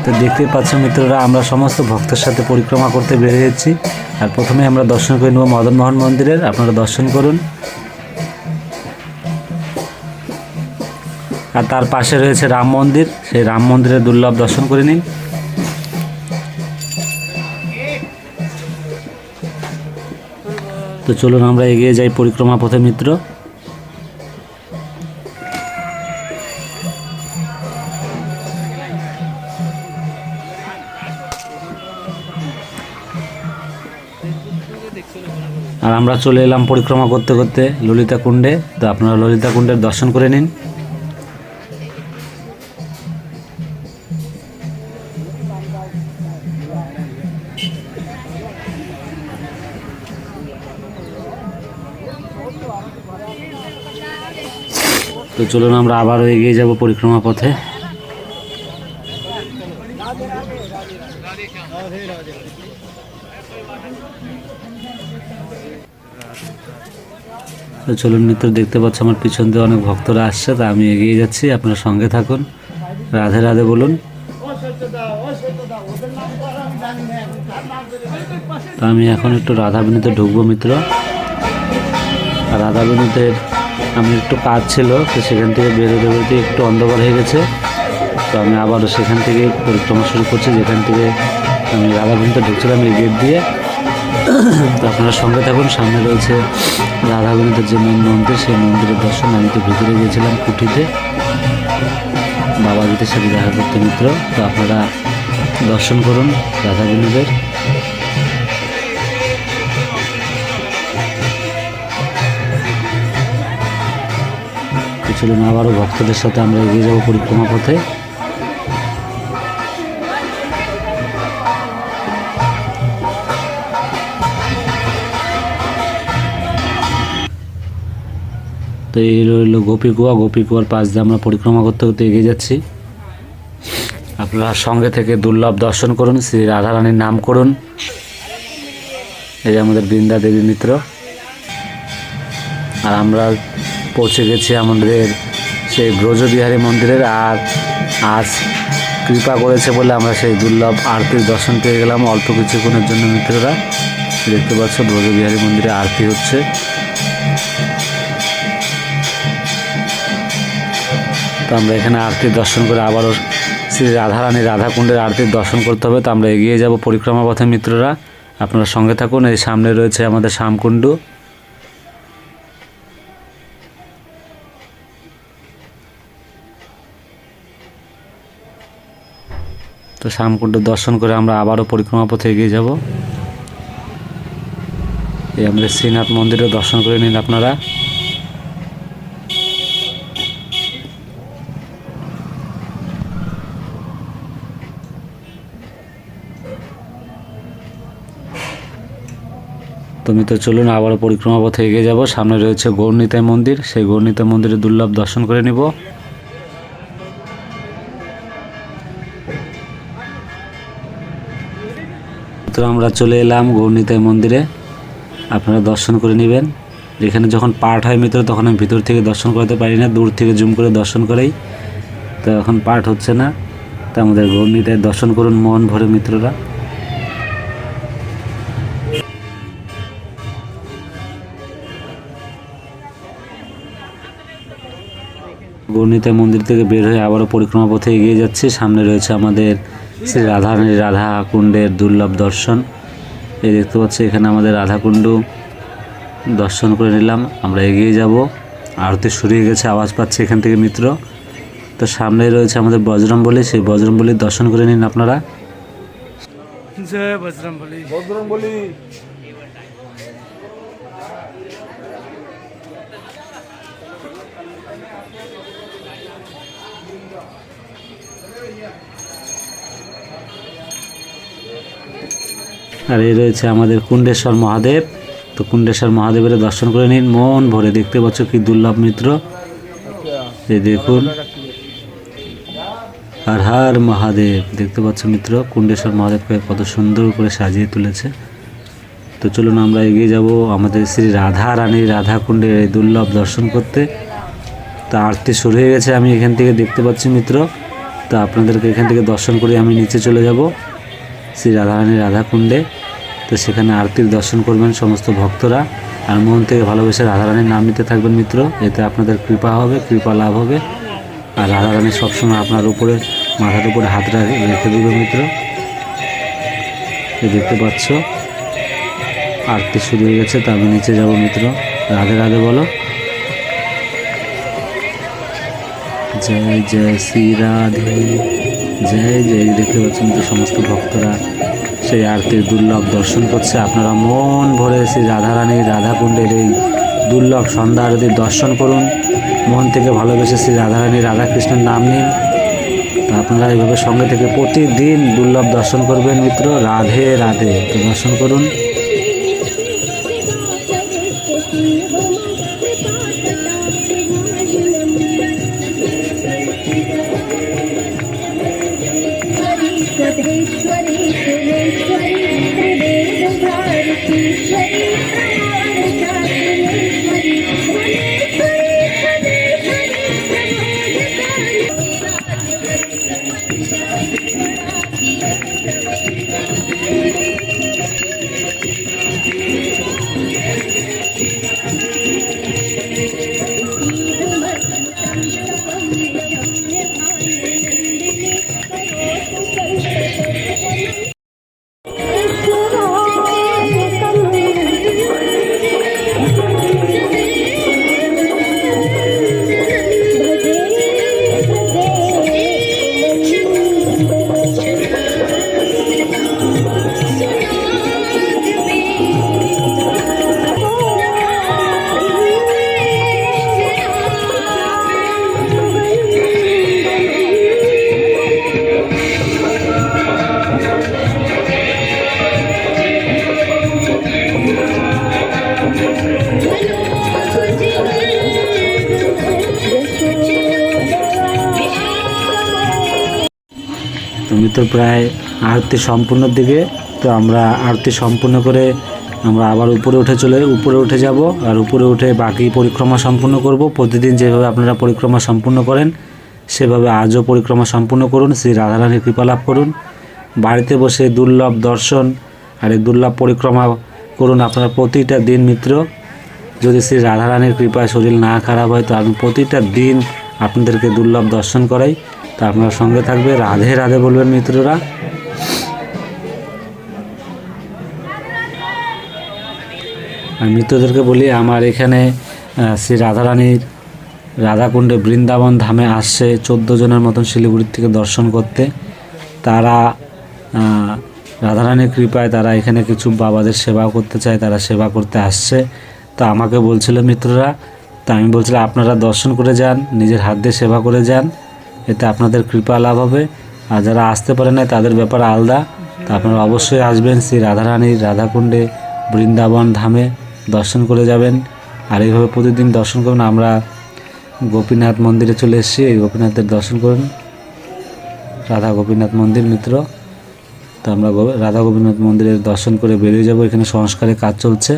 তো দেখতে পাচ্ছ মিত্ররা, আমরা সমস্ত ভক্তের সাথে পরিক্রমা করতে বেরিয়েছি। আর প্রথমে আমরা দর্শন করে নেব মদনমোহন মন্দিরের। আপনারা দর্শন করুন। আর তার পাশে রয়েছে রাম মন্দির, সেই রাম মন্দিরের দুর্লভ দর্শন করে নিন। তো চলুন আমরা এগিয়ে যাই পরিক্রমা পথে মিত্র। আর আমরা চলে এলাম পরিক্রমা করতে করতে ললিতা কুণ্ডে। তো আপনারা ললিতা কুণ্ডের দর্শন করে নিন। তো চলুন আমরা আবারও এগিয়ে যাব পরিক্রমা পথে। তো চলুন মিত্র, দেখতে পাচ্ছ আমার পিছন দিয়ে অনেক ভক্তরা আসছে। তা আমি এগিয়ে যাচ্ছি, আপনারা সঙ্গে থাকুন। রাধে রাধে বলুন। তো আমি এখন একটু রাধাবিনীতে ঢুকবো মিত্র। আর রাধাবিনীতের আমি একটু কাজ ছিল, তো সেখান থেকে বেরোতে বেরোতে একটু অন্ধকার হয়ে গেছে। তো আমি আবারও সেখান থেকে পরিক্রমা শুরু করছি, যেখান থেকে আমি রাধাবিনীতে ঢুকছিলাম এই গেট দিয়ে। তো আপনারা সঙ্গে থাকুন। সামনে রয়েছে রাধাবিনীতের যে মেন মন্দির, সেই মন্দিরের দর্শন। আমি তো ভিতরে গিয়েছিলাম কুঠিতে বাবাজিদের সাথে দেখা করতে মিত্র। তো আপনারা দর্শন করুন রাধাবিনীদের। চলুন আবারও ভক্তদের সাথে আমরা এগিয়ে যাব পরিক্রমা পথে। তো এই রইল গোপীকুয়া। গোপীকুয়ার পাশ দিয়ে আমরা পরিক্রমা করতে করতে এগিয়ে যাচ্ছি। আপনারা সঙ্গে থেকে দুর্লভ দর্শন করুন, শ্রী রাধারানীর নাম করুন। এই আমাদের বৃন্দা দেবী মিত্র। আর আমরা পৌঁছে গেছি আমাদের সেই ব্রজবিহারী মন্দিরের। আর আজ কৃপা করেছে বলে আমরা সেই দুর্লভ আরতির দর্শন পেয়ে গেলাম অল্প কিছুক্ষণের জন্য মিত্ররা। দেখতে পাচ্ছ ব্রজবিহারী মন্দিরে আরতি হচ্ছে। তো আমরা এখানে আরতির দর্শন করে আবারও শ্রী রাধারানী রাধাকুণ্ডের আরতির দর্শন করতে হবে। তো আমরা এগিয়ে যাব পরিক্রমা পথে মিত্ররা। আপনারা সঙ্গে থাকুন। এই সামনে রয়েছে আমাদের শ্যামকুণ্ড। তো শ্যামকুণ্ড দর্শন করে আমরা আবারও পরিক্রমা পথে এগিয়ে যাব। এই আমাদের শ্রীনাথ মন্দিরও দর্শন করে নিন আপনারা। তুমি তো চলুন আবারও পরিক্রমা পথে এগিয়ে যাব। সামনে রয়েছে গৌরনিতাই মন্দির, সেই গৌরনিতাই মন্দিরে দুর্লভ দর্শন করে নিব। তো আমরা চলে এলাম গৌরনিতাই মন্দিরে। আপনারা দর্শন করে নেবেন। এখানে যখন পাঠ হয় মিত্র, তখন আমি ভিতর থেকে দর্শন করতে পারি না, দূর থেকে জুম করে দর্শন করেই। তো এখন পাঠ হচ্ছে না। তো আমাদের গৌরনিতাই দর্শন করুন মন ভরে মিত্ররা। গৌরনিতাই মন্দির থেকে বের হয়ে আবারও পরিক্রমা পথে এগিয়ে যাচ্ছি। সামনে রয়েছে আমাদের শ্রী রাধারানীর রাধাকুণ্ডের দুর্লভ দর্শন। এই দেখতে পাচ্ছি এখানে আমাদের রাধাকুণ্ড দর্শন করে নিলাম। আমরা এগিয়ে যাব। আরতি শুরু হয়ে গেছে, আওয়াজ পাচ্ছে এখান থেকে মিত্র। তো সামনেই রয়েছে আমাদের বজরংবলী, সেই বজরংবলীর দর্শন করে নিন আপনারা। জয় বজরংবলী। বজরংবলী। আর এই রয়েছে আমাদের কুণ্ডেশ্বর মহাদেব। তো কুণ্ডেশ্বর মহাদেবের দর্শন করে নিন মন ভরে। দেখতে পাচ্ছ কি দুর্লভ মিত্র। এই দেখুন, হর হর মহাদেব। দেখতে পাচ্ছ মিত্র, কুণ্ডেশ্বর মহাদেবকে কত সুন্দর করে সাজিয়ে তুলেছে। তো চলুন আমরা এগিয়ে যাব আমাদের শ্রী রাধা রানীর রাধাকুণ্ডের এই দুর্লভ দর্শন করতে। তো আরতি শুরু হয়ে গেছে, আমি এখান থেকে দেখতে পাচ্ছি মিত্র। তো আপনাদেরকে এখান থেকে দর্শন করে আমি নিচে চলে যাব শ্রী রাধারানীর রাধাকুণ্ডে। তো সেখানে আরতির দর্শন করবেন সমস্ত ভক্তরা, আর মন থেকে ভালোবেসে রাধারানীর নাম নিতে থাকবেন মিত্র। এতে আপনাদের কৃপা হবে, কৃপা লাভ হবে। আর রাধারানী সবসময় আপনার উপরে মাথার উপরে হাত রেখে দেবে মিত্র। দেখতে পাচ্ছ আরতি শুরু হয়ে গেছে। তো আমি নিচে যাব মিত্র। রাধে রাধে বলো। জয় জয় শ্রী রাধে, জয় জয়। দেখতে পাচ্ছেন তো সমস্ত ভক্তরা সেই আরতির দুর্লভ দর্শন করছে। আপনারা মন ভরে শ্রী রাধারানীর রাধাকুণ্ডের এই দুর্লভ সন্ধ্যা আরতির দর্শন করুন। মন থেকে ভালোবেসে শ্রী রাধারানীর রাধাকৃষ্ণের নাম নিন। তা আপনারা এইভাবে সঙ্গে থেকে প্রতিদিন দুর্লভ দর্শন করবেন মিত্র। রাধে রাধে। তো দর্শন করুন। स्वधेश्वरी सुरेश्वरी त्रिवेद भारतीश्वरी शास्त्रेश्वरी भुवनेश्वरी তো মিত্র প্রায় আরতি সম্পূর্ণের দিকে। তো আমরা আরতি সম্পূর্ণ করে আমরা আবার উপরে উঠে যাব। আর উপরে উঠে বাকি পরিক্রমা সম্পূর্ণ করব। প্রতিদিন যেভাবে আপনারা পরিক্রমা সম্পূর্ণ করেন সেভাবে আজও পরিক্রমা সম্পূর্ণ করুন। শ্রী রাধারানীর কৃপা লাভ করুন। বাড়িতে বসে দুর্লভ দর্শন আর এই দুর্লভ পরিক্রমা করুন আপনারা প্রতিটা দিন মিত্র। যদি শ্রী রাধারানীর কৃপায় শরীর না খারাপ হয় তো আমি প্রতিটা দিন আপনাদেরকে দুর্লভ দর্শন করাই। তা আপনারা সঙ্গে থাকবে। রাধে রাধে বলবেন মিত্ররা। আর মিত্রদেরকে বলি আমার এখানে শ্রী রাধারানীর রাধাকুণ্ডে বৃন্দাবন ধামে আসছে 14 জনের মতন শিলিগুড়ির থেকে দর্শন করতে। তারা রাধারানীর কৃপায় তারা এখানে কিছু বাবাদের সেবা করতে চায়, তারা সেবা করতে আসছে। তো আমাকে বলছিল মিত্ররা, তা আমি বলছিলাম আপনারা দর্শন করে যান, নিজের হাত দিয়ে সেবা করে যান, এতে আপনাদের কৃপা লাভ হবে। আর যারা আসতে পারে না তাদের ব্যাপার আলাদা। তা আপনারা অবশ্যই আসবেন শ্রী রাধারানীর রাধাকুণ্ডে বৃন্দাবন ধামে দর্শন করে যাবেন। আর এইভাবে প্রতিদিন দর্শন করুন। আমরা গোপীনাথ মন্দিরে চলে এসেছি। এই গোপীনাথের দর্শন করুন, রাধা গোপীনাথ মন্দির মিত্র। তো আমরা রাধা গোপীনাথ মন্দিরের দর্শন করে বেরিয়ে যাব। এখানে সংস্কারের কাজ চলছে।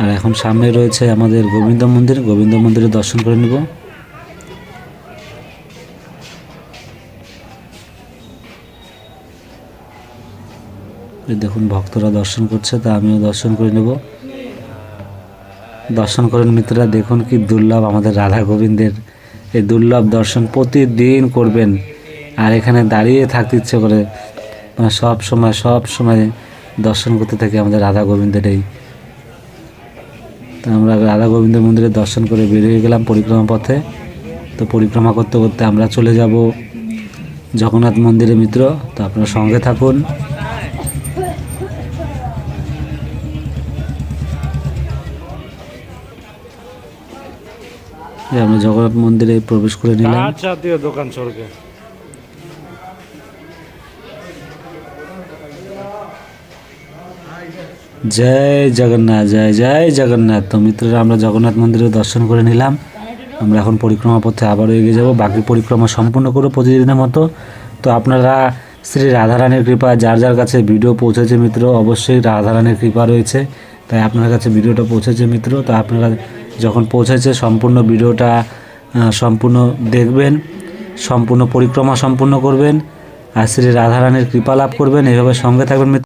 আর এখন সামনে রয়েছে আমাদের গোবিন্দ মন্দির। গোবিন্দ মন্দিরে দর্শন করে নেব। দেখুন ভক্তরা দর্শন করছে, তা আমিও দর্শন করে নেব। দর্শন করেন মিত্ররা। দেখুন কি দুর্লভ আমাদের রাধা গোবিন্দের এই দুর্লভ দর্শন প্রতিদিন করবেন। আর এখানে দাঁড়িয়ে থাকতে ইচ্ছে করে, মানে সব সময় দর্শন করতে থাকি আমাদের রাধা গোবিন্দের এই। তো আমরা রাধা গোবিন্দ মন্দিরে দর্শন করে বেরিয়ে গেলাম পরিক্রমা পথে। তো পরিক্রমা করতে করতে আমরা চলে যাব জগন্নাথ মন্দিরে মিত্র। তো আপনারা সঙ্গে থাকুন। আমরা জগন্নাথ মন্দিরে প্রবেশ করে নিলাম। জাতীয় দোকান স্বর্গে। জয় জগন্নাথ, জয় জয় জগন্নাথ। তো মিত্ররা আমরা জগন্নাথ মন্দিরে দর্শন করে নিলাম। আমরা এখন পরিক্রমা পথে আবারও এগিয়ে যাব। বাকি পরিক্রমা সম্পূর্ণ করব প্রতিদিনের মতো। তো আপনারা শ্রী রাধারানীর কৃপা, যার যার কাছে ভিডিও পৌঁছেছে মিত্র, অবশ্যই রাধারানীর কৃপা রয়েছে। তো তাই আপনার কাছে ভিডিওটা পৌঁছেছে মিত্র। তো আপনারা যখন পৌঁছেছে সম্পূর্ণ ভিডিওটা সম্পূর্ণ দেখবেন, সম্পূর্ণ পরিক্রমা সম্পূর্ণ করবেন আর শ্রী রাধারানীর কৃপা লাভ করবেন। এইভাবে সঙ্গে থাকবেন মিত্র।